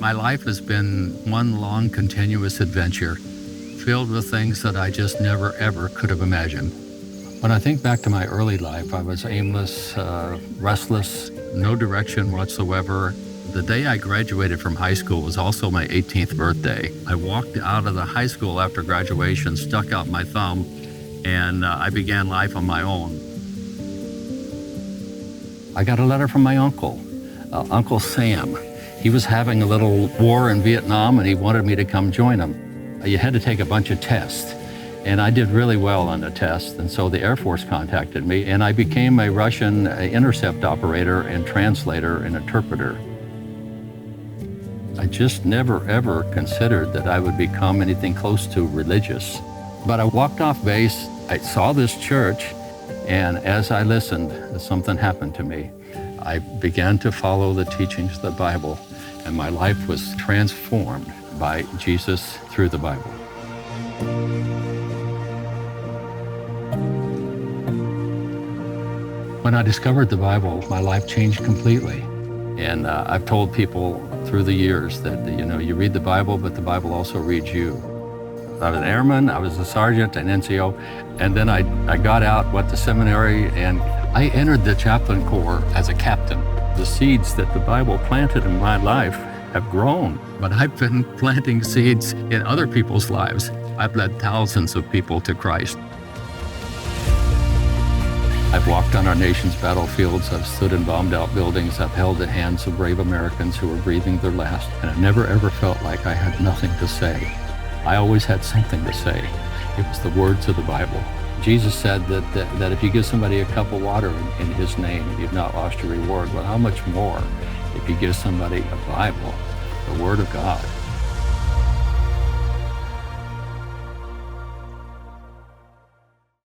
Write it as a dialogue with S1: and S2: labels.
S1: My life has been one long, continuous adventure, filled with things that I just never, ever could have imagined. When I think back to my early life, I was aimless, restless, no direction whatsoever. The day I graduated from high school was also my 18th birthday. I walked out of the high school after graduation, stuck out my thumb, and I began life on my own. I got a letter from my uncle, Uncle Sam. He was having a little war in Vietnam and he wanted me to come join him. You had to take a bunch of tests and I did really well on the test. And so the Air Force contacted me and I became a Russian intercept operator and translator and interpreter. I just never ever considered that I would become anything close to religious. But I walked off base, I saw this church, and as I listened, something happened to me. I began to follow the teachings of the Bible, and my life was transformed by Jesus through the Bible. When I discovered the Bible, my life changed completely. And I've told people through the years that, you read the Bible, but the Bible also reads you. I was an airman, I was a sergeant, an NCO, and then I got out, went to seminary, and I entered the chaplain corps as a captain. The seeds that the Bible planted in my life have grown, but I've been planting seeds in other people's lives. I've led thousands of people to Christ. I've walked on our nation's battlefields, I've stood in bombed out buildings, I've held the hands of brave Americans who were breathing their last, and I never ever felt like I had nothing to say. I always had something to say. It was the words of the Bible. Jesus said that if you give somebody a cup of water in his name, you've not lost your reward. Well, how much more if you give somebody a Bible, the Word of God?